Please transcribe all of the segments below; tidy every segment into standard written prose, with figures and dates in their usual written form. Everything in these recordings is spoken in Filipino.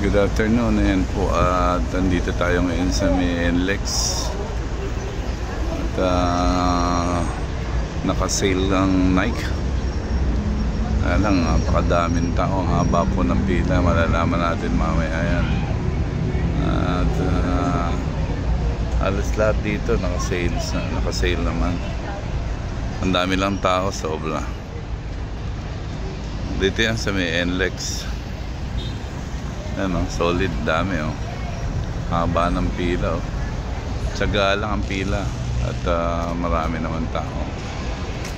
Good afternoon, ayan po at nandito tayo ngayon sa may NLEX at naka-sale ang Nike. Alang, napakadaming tao, haba po ng pila, malalaman natin mamaya yan. At halos lahat dito naka-sale naman. Ang dami lang tao sa obla. Dito yan sa may NLEX. Ano, solid, dami oh. Haba ng pila oh. Tsaga lang ang pila at marami naman tao.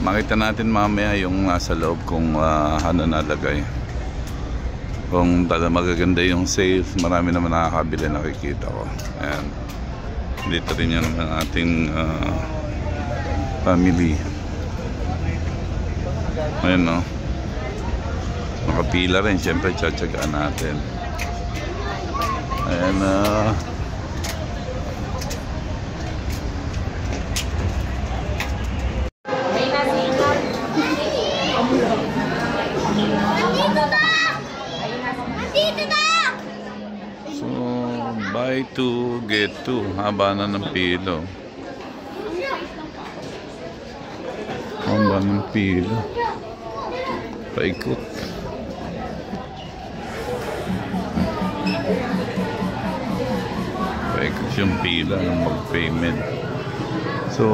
Makita natin mamaya yung nasa loob kung ano nalagay. Kung magaganda yung sales, marami naman nakakabili, nakikita ko. Ayan. Dito rin yan ang ating family. Ayan no. Nakapila rin, syempre tsatsagaan natin. Ayan so, buy two, get two. Haba na ng pilo. Haba ng pilo. Paikot. Paikot yung pila ng mag-payment. So,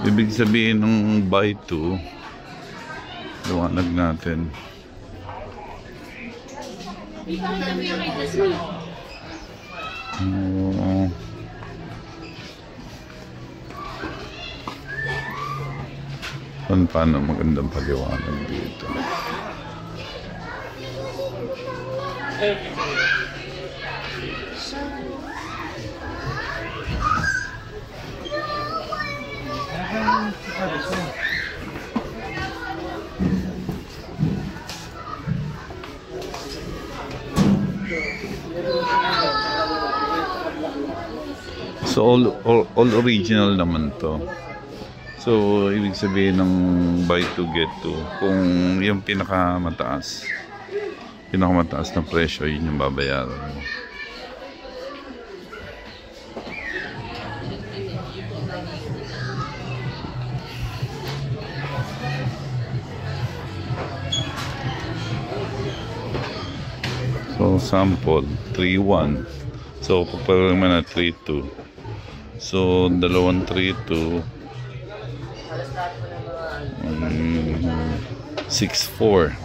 ibig sabihin ng buy two, liwanag natin. Paano magandang paliwanag dito? So all original naman to. So ibig sabihin ng buy two get two, kung yung pinakamataas na presyo, yun yung babayaran mo. So sample 3.1. So pagpapalagay mo na 3.2. So dalawang 3.2 6.4.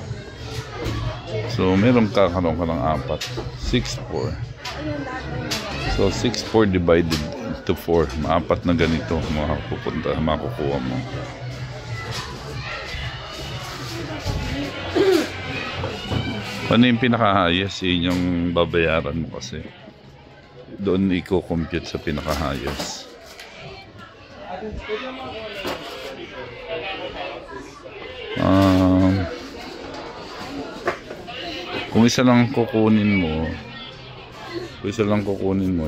So meron kakaroon ka ng apat. 6.4. So 6.4 divided to 4. Maapat na ganito makukuha mo. Ano yung pinaka-highest? Yun yung babayaran mo kasi. Doon i-compute sa pinaka-highest. Kung isa lang kukunin mo,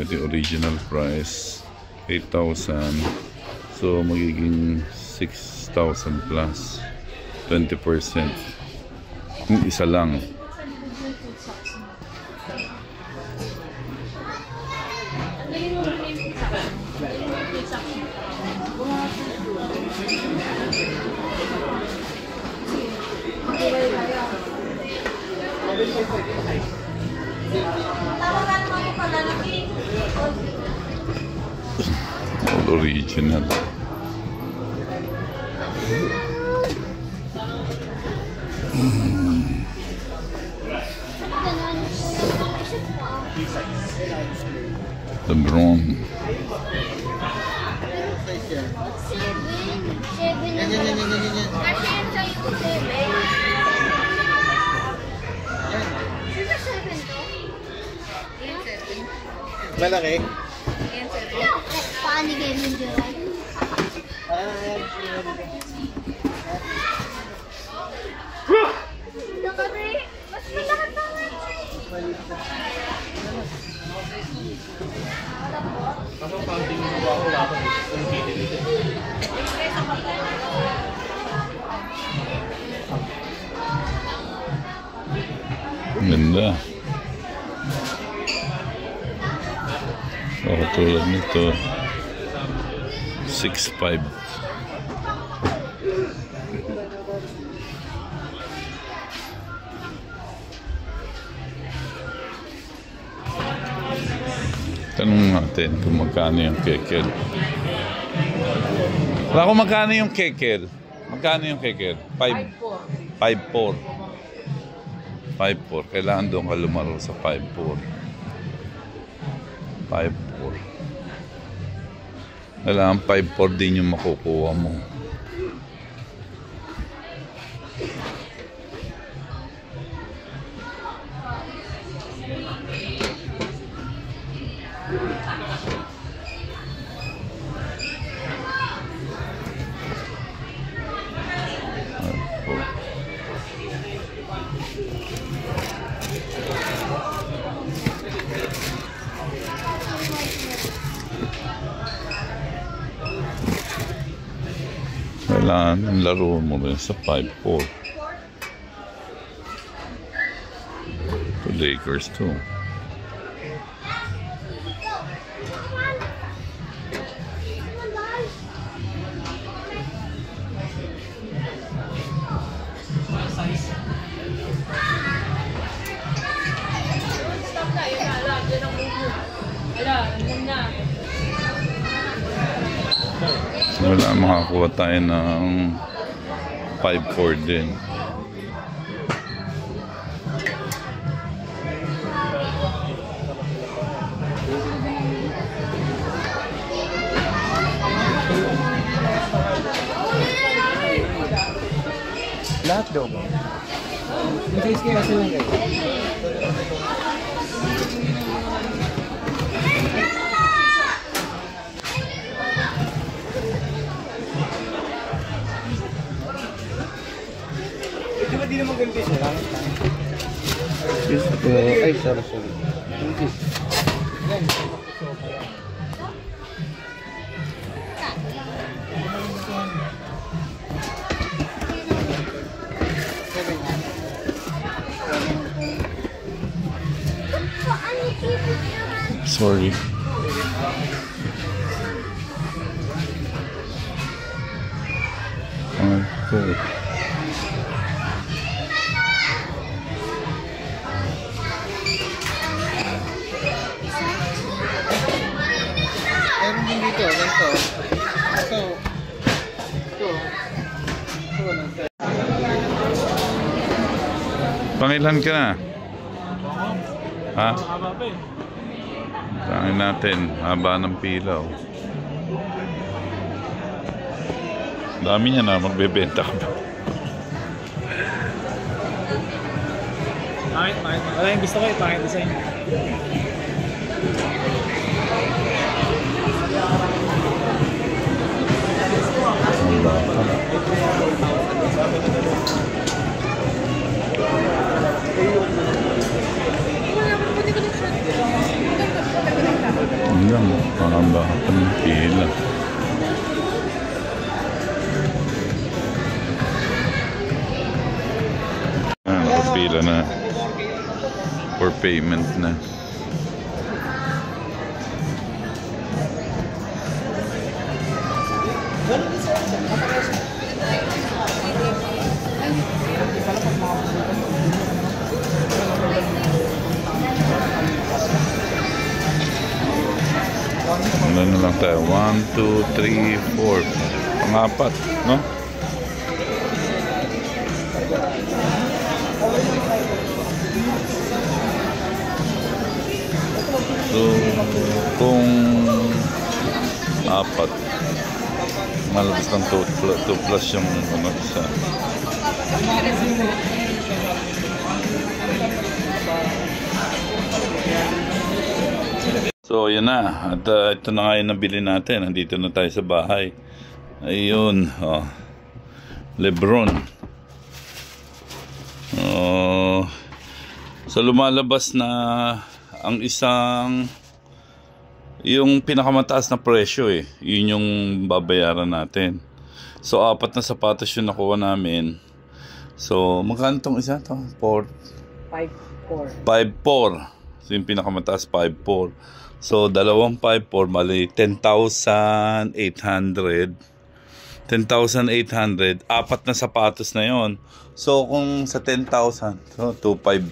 ito yung original price 8,000. So magiging 6,000 plus 20%. Kung isa lang. All original. The brown. Malaki? Paano game yung July? Mas malaki pa nga. Kaso counting mo ba ako wala ko kung dito. Ganda. O, katulad nito. 6'5". Tanong natin kung magkano yung kekel. Wala kung magkano yung kekel. Magkano yung kekel? 5'4". 5'4". Kailangan doon ka lumaro sa 5'4". 5'4". Kailangan 5'4" din yung makukuha mo. Kailangan ang laro mo rin sa 5'4". To Lakers too. Wala, makakuha tayo ng 5'4" din. Lahat daw ba? Yung size kaya kasi lang kayo. Di ba di naman ganito siya? Langit lang. Ay, sorry. Yan. Sorry. Cool. Meron din dito, ganito. Ito. Pangilan ka na? Ha? Haba pa eh. Tangin natin, haba ng pila. Oh. Dami niya na, magbebenta ka ba? Pangit. Wala yung gusto ko eh, pangit design. Hanggang, pangamba ka pa ng pila. Nakapila na. For payment na. Ano na lang tayo? 1, 2, 3, 4. Pang-apat, no? So, kung apat, malabas ng 2 plus yung ano, isa. So, yun na. At ito na nga yung nabili natin. Nandito na tayo sa bahay. Ayun. Oh. Lebron. Oh. So, lumalabas na ang isang yung pinakamataas na presyo eh. Yun yung babayaran natin. So, 4 na sapatos yung nakuha namin. So, magkano tong isa to? 4? 5'4". 5.4. So yung pinakamataas 5.4. So dalawang 5.4 mali 10,800. 10,800. Apat na sapatos na yon. So kung sa 10,000, so 2.5.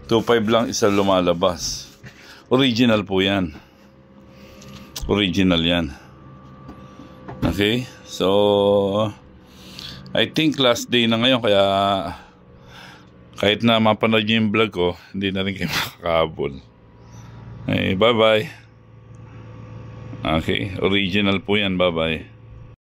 2.5 lang isa lumalabas. Original po yan. Original yan. Okay? So I think last day na ngayon, kaya kahit na mapanood nyo yung vlog ko, hindi na rin kayo makakahabol. Okay, bye bye. Okay, original po yan, bye bye.